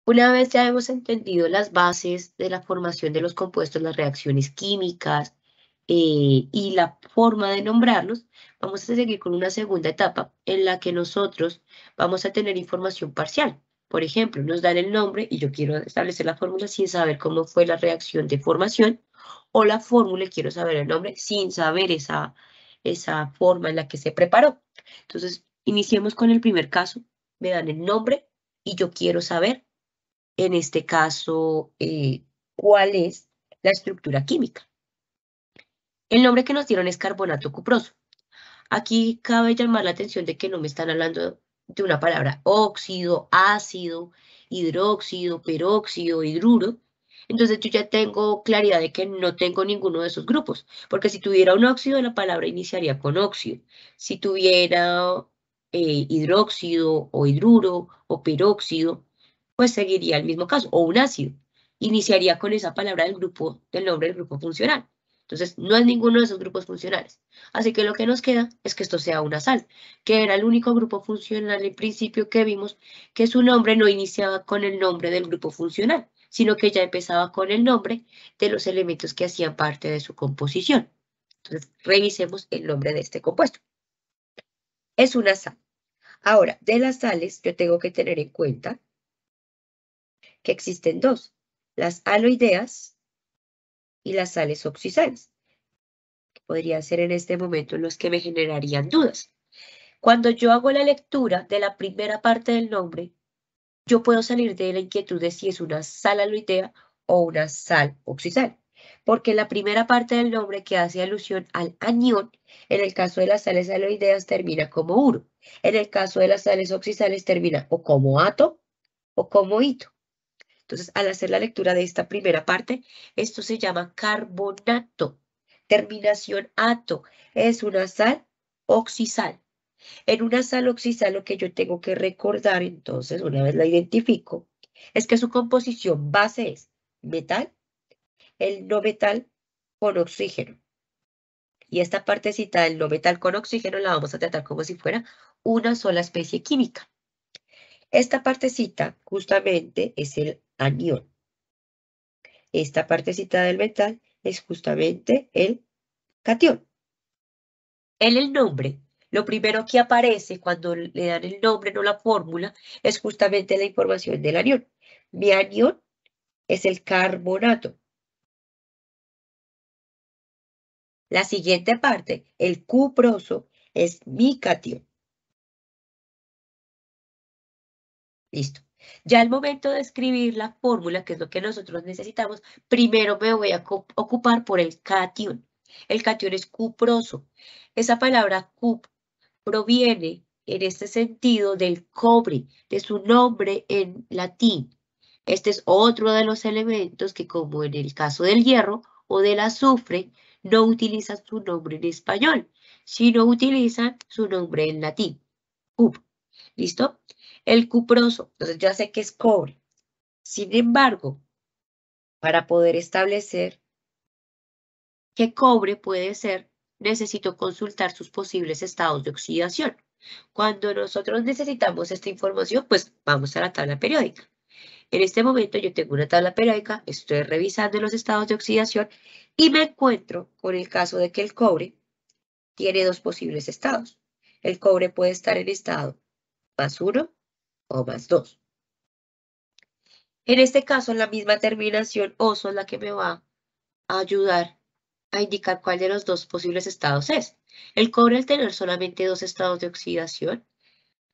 Una vez ya hemos entendido las bases de la formación de los compuestos, las reacciones químicas y la forma de nombrarlos, vamos a seguir con una segunda etapa en la que nosotros vamos a tener información parcial. Por ejemplo, nos dan el nombre y yo quiero establecer la fórmula sin saber cómo fue la reacción de formación, o la fórmula y quiero saber el nombre sin saber esa forma en la que se preparó. Entonces, iniciemos con el primer caso. Me dan el nombre y yo quiero saber en este caso, ¿cuál es la estructura química? El nombre que nos dieron es carbonato cuproso. Aquí cabe llamar la atención de que no me están hablando de una palabra óxido, ácido, hidróxido, peróxido, hidruro. Entonces yo ya tengo claridad de que no tengo ninguno de esos grupos, porque si tuviera un óxido, la palabra iniciaría con óxido. Si tuviera hidróxido o hidruro o peróxido, pues seguiría el mismo caso, o un ácido. Iniciaría con esa palabra del grupo, del nombre del grupo funcional. Entonces, no es ninguno de esos grupos funcionales. Así que lo que nos queda es que esto sea una sal, que era el único grupo funcional en principio que vimos que su nombre no iniciaba con el nombre del grupo funcional, sino que ya empezaba con el nombre de los elementos que hacían parte de su composición. Entonces, revisemos el nombre de este compuesto. Es una sal. Ahora, de las sales, yo tengo que tener en cuenta que existen dos, las aloideas y las sales oxisales, que podrían ser en este momento los que me generarían dudas. Cuando yo hago la lectura de la primera parte del nombre, yo puedo salir de la inquietud de si es una sal aloidea o una sal oxisal, porque la primera parte del nombre que hace alusión al anión, en el caso de las sales aloideas termina como uro, en el caso de las sales oxisales termina o como ato o como ito. Entonces, al hacer la lectura de esta primera parte, esto se llama carbonato. Terminación ato, es una sal oxisal. En una sal oxisal lo que yo tengo que recordar, entonces, una vez la identifico, es que su composición base es metal, el no metal con oxígeno. Y esta partecita del no metal con oxígeno la vamos a tratar como si fuera una sola especie química. Esta partecita justamente es el anión. Esta partecita del metal es justamente el catión. En el nombre, lo primero que aparece cuando le dan el nombre, no la fórmula, es justamente la información del anión. Mi anión es el carbonato. La siguiente parte, el cuproso, es mi catión. Listo. Ya al momento de escribir la fórmula, que es lo que nosotros necesitamos, primero me voy a ocupar por el catión. El catión es cuproso. Esa palabra cup proviene en este sentido del cobre, de su nombre en latín. Este es otro de los elementos que, como en el caso del hierro o del azufre, no utilizan su nombre en español, sino utilizan su nombre en latín. Cup. ¿Listo? El cuproso, entonces ya sé que es cobre. Sin embargo, para poder establecer qué cobre puede ser, necesito consultar sus posibles estados de oxidación. Cuando nosotros necesitamos esta información, pues vamos a la tabla periódica. En este momento yo tengo una tabla periódica, estoy revisando los estados de oxidación y me encuentro con el caso de que el cobre tiene dos posibles estados. El cobre puede estar en estado +1 o +2. En este caso, la misma terminación oso es la que me va a ayudar a indicar cuál de los dos posibles estados es. El cobre, al tener solamente dos estados de oxidación,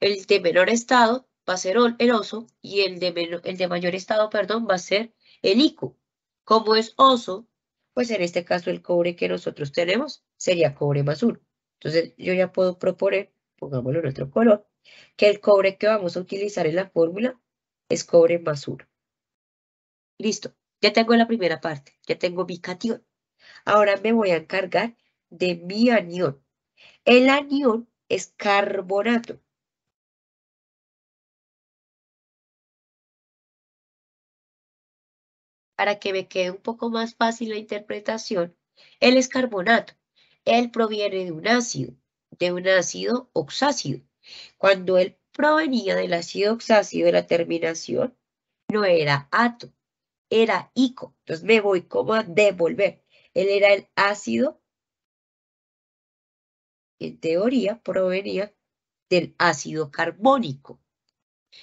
el de menor estado va a ser el oso y el de mayor estado, perdón, va a ser el icu. Como es oso, pues en este caso el cobre que nosotros tenemos sería cobre +1. Entonces yo ya puedo proponer, pongámoslo en otro color, que el cobre que vamos a utilizar en la fórmula es cobre +1. Listo, ya tengo la primera parte, ya tengo mi catión. Ahora me voy a encargar de mi anión. El anión es carbonato. Para que me quede un poco más fácil la interpretación, él es carbonato. Él proviene de un ácido oxácido. Cuando él provenía del ácido oxácido de la terminación, no era ato, era ico. Entonces me voy como a devolver. Él era el ácido, en teoría provenía del ácido carbónico.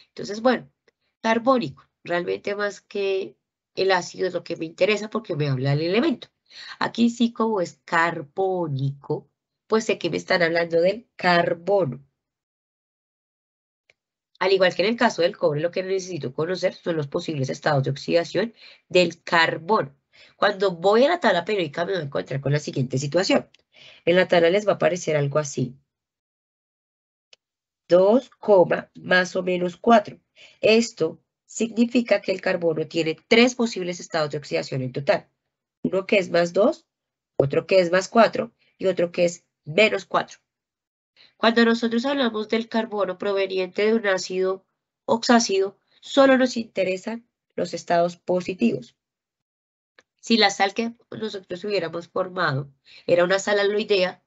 Entonces, bueno, carbónico, realmente más que el ácido es lo que me interesa porque me habla del elemento. Aquí sí, como es carbónico, pues sé que me están hablando del carbono. Al igual que en el caso del cobre, lo que necesito conocer son los posibles estados de oxidación del carbono. Cuando voy a la tabla periódica me voy a encontrar con la siguiente situación. En la tabla les va a aparecer algo así. 2, más o menos 4. Esto significa que el carbono tiene 3 posibles estados de oxidación en total. Uno que es más 2, otro que es más 4 y otro que es menos 4. Cuando nosotros hablamos del carbono proveniente de un ácido oxácido, solo nos interesan los estados positivos. Si la sal que nosotros hubiéramos formado era una sal aloidea,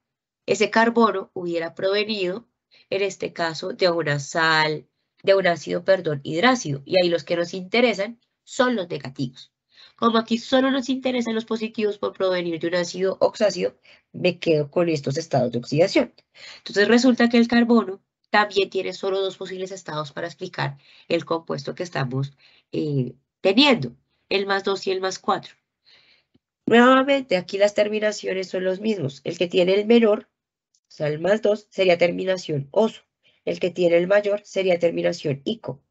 ese carbono hubiera provenido, en este caso, de una sal, de un ácido, hidrácido. Y ahí los que nos interesan son los negativos. Como aquí solo nos interesan los positivos por provenir de un ácido oxácido, me quedo con estos estados de oxidación. Entonces resulta que el carbono también tiene solo 2 posibles estados para explicar el compuesto que estamos teniendo, el más 2 y el más 4. Nuevamente, aquí las terminaciones son los mismos. El que tiene el menor, o sea, el más 2, sería terminación oso. El que tiene el mayor sería terminación ico.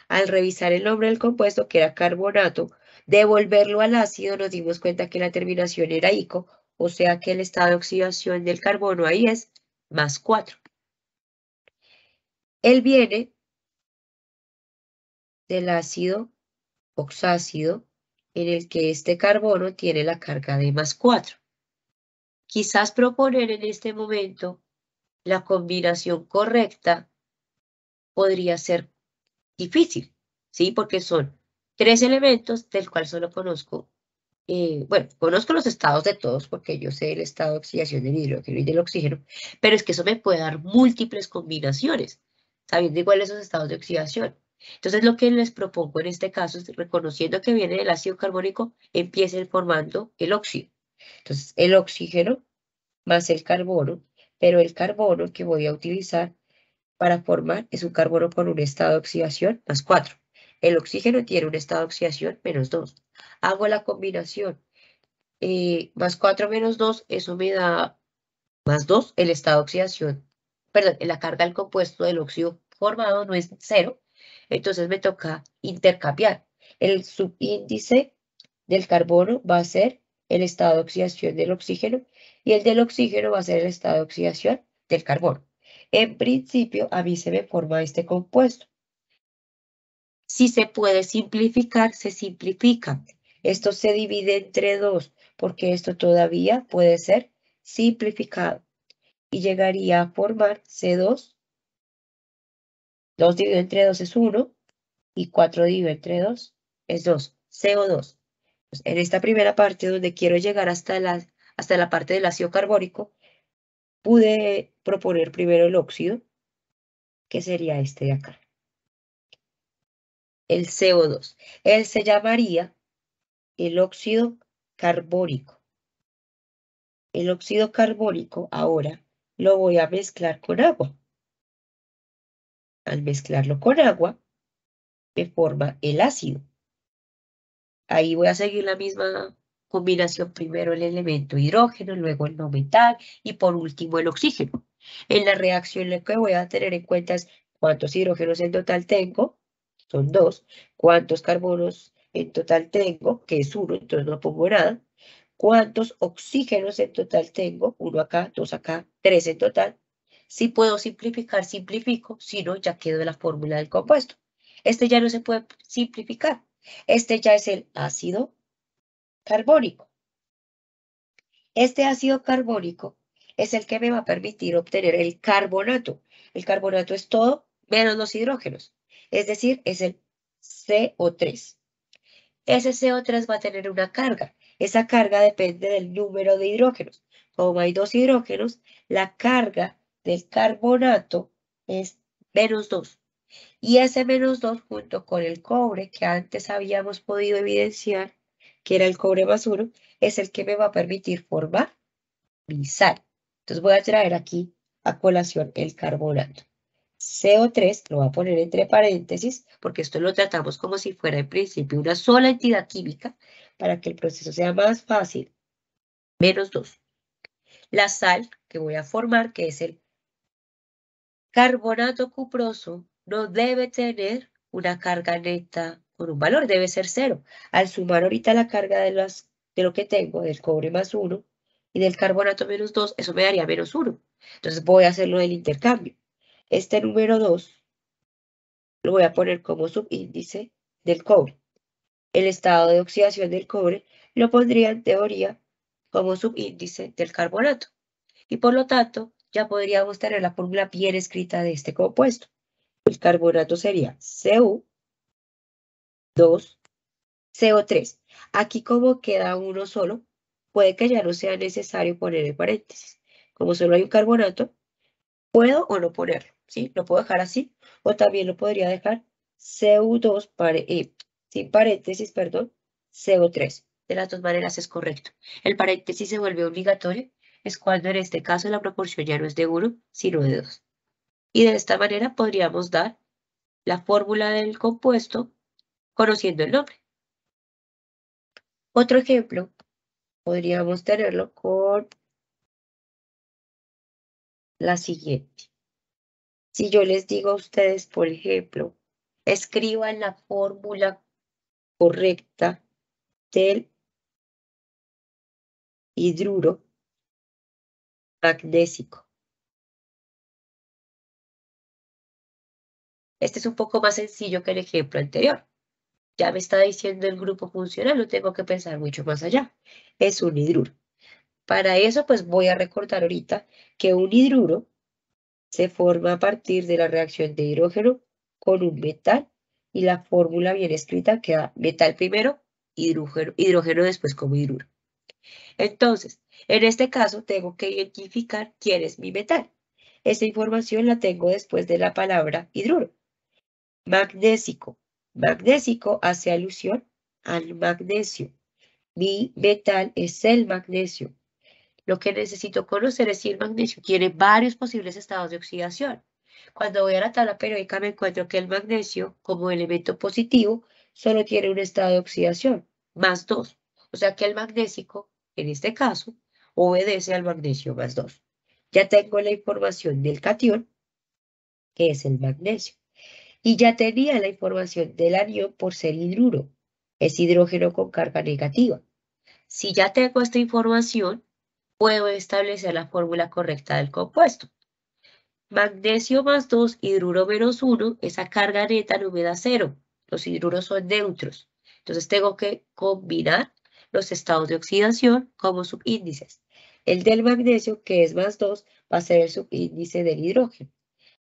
Al revisar el nombre del compuesto, que era carbonato, devolverlo al ácido, nos dimos cuenta que la terminación era ico, o sea que el estado de oxidación del carbono ahí es más 4. Él viene del ácido oxácido, en el que este carbono tiene la carga de más 4. Quizás proponer en este momento la combinación correcta podría ser difícil, ¿sí? Porque son 3 elementos del cual solo conozco, bueno, conozco los estados de todos porque yo sé el estado de oxidación del hidrógeno y del oxígeno, pero es que eso me puede dar múltiples combinaciones, sabiendo igual esos estados de oxidación. Entonces, lo que les propongo en este caso es, reconociendo que viene del ácido carbónico, empiecen formando el óxido. Entonces, el oxígeno más el carbono, pero el carbono que voy a utilizar para formar es un carbono con un estado de oxidación más 4. El oxígeno tiene un estado de oxidación menos 2. Hago la combinación más 4 menos 2, eso me da más 2, el estado de oxidación, perdón, la carga del compuesto del óxido formado no es 0, entonces me toca intercambiar. El subíndice del carbono va a ser el estado de oxidación del oxígeno y el del oxígeno va a ser el estado de oxidación del carbono. En principio, a mí se me forma este compuesto. Si se puede simplificar, se simplifica. Esto se divide entre 2, porque esto todavía puede ser simplificado. Y llegaría a formar C2. 2 dividido entre 2 es 1, y 4 dividido entre 2 es 2, CO2. Pues, en esta primera parte, donde quiero llegar hasta la parte del ácido carbónico, pude proponer primero el óxido, que sería este de acá, el CO2. Él se llamaría el óxido carbónico. El óxido carbónico ahora lo voy a mezclar con agua. Al mezclarlo con agua, me forma el ácido. Ahí voy a seguir la misma combinación, primero el elemento hidrógeno, luego el no metal y por último el oxígeno. En la reacción lo que voy a tener en cuenta es cuántos hidrógenos en total tengo, son 2, cuántos carbonos en total tengo, que es 1, entonces no pongo nada, cuántos oxígenos en total tengo, 1 acá, 2 acá, 3 en total. Si puedo simplificar, simplifico, si no, ya quedo de la fórmula del compuesto. Este ya no se puede simplificar. Este ya es el ácido carbónico. Este ácido carbónico es el que me va a permitir obtener el carbonato. El carbonato es todo menos los hidrógenos. Es decir, es el CO3. Ese CO3 va a tener una carga. Esa carga depende del número de hidrógenos. Como hay 2 hidrógenos, la carga del carbonato es menos 2. Y ese -2 junto con el cobre que antes habíamos podido evidenciar, que era el cobre más 1, es el que me va a permitir formar mi sal. Entonces voy a traer aquí a colación el carbonato. CO3 lo voy a poner entre paréntesis, porque esto lo tratamos como si fuera en principio una sola entidad química, para que el proceso sea más fácil. -2. La sal que voy a formar, que es el carbonato cuproso, no debe tener una carga neta con un valor, debe ser 0. Al sumar ahorita la carga de lo que tengo, del cobre más 1 y del carbonato -2, eso me daría -1. Entonces voy a hacerlo del intercambio. Este número 2 lo voy a poner como subíndice del cobre. El estado de oxidación del cobre lo pondría en teoría como subíndice del carbonato. Y por lo tanto, ya podríamos tener la fórmula bien escrita de este compuesto. El carbonato sería Cu2CO3. Aquí como queda uno solo, puede que ya no sea necesario poner en paréntesis. Como solo hay un carbonato, puedo o no ponerlo, ¿sí? Lo puedo dejar así, o también lo podría dejar Cu2 sin paréntesis, perdón, CO3. De las dos maneras es correcto. El paréntesis se vuelve obligatorio, es cuando en este caso la proporción ya no es de 1, sino de 2. Y de esta manera podríamos dar la fórmula del compuesto conociendo el nombre. Otro ejemplo, podríamos tenerlo con la siguiente. Si yo les digo a ustedes, por ejemplo, escriban la fórmula correcta del hidruro magnésico. Este es un poco más sencillo que el ejemplo anterior. Ya me está diciendo el grupo funcional, no tengo que pensar mucho más allá. Es un hidruro. Para eso, pues voy a recordar ahorita que un hidruro se forma a partir de la reacción de hidrógeno con un metal y la fórmula bien escrita queda metal primero, hidrógeno después como hidruro. Entonces, en este caso tengo que identificar quién es mi metal. Esa información la tengo después de la palabra hidruro. Magnésico. Magnésico hace alusión al magnesio. Mi metal es el magnesio. Lo que necesito conocer es si el magnesio tiene varios posibles estados de oxidación. Cuando voy a la tabla periódica me encuentro que el magnesio, como elemento positivo, solo tiene un estado de oxidación, +2. O sea que el magnésico, en este caso, obedece al magnesio +2. Ya tengo la información del catión, que es el magnesio. Y ya tenía la información del anión por ser hidruro. Es hidrógeno con carga negativa. Si ya tengo esta información, puedo establecer la fórmula correcta del compuesto. Magnesio +2, hidruro -1, esa carga neta no me da 0. Los hidruros son neutros. Entonces tengo que combinar los estados de oxidación como subíndices. El del magnesio, que es +2, va a ser el subíndice del hidrógeno.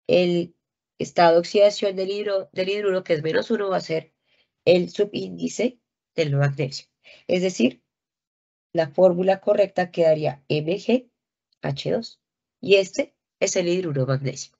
El estado de oxidación del hidruro, que es -1, va a ser el subíndice del magnesio. Es decir, la fórmula correcta quedaría MgH2. Y este es el hidruro magnésico.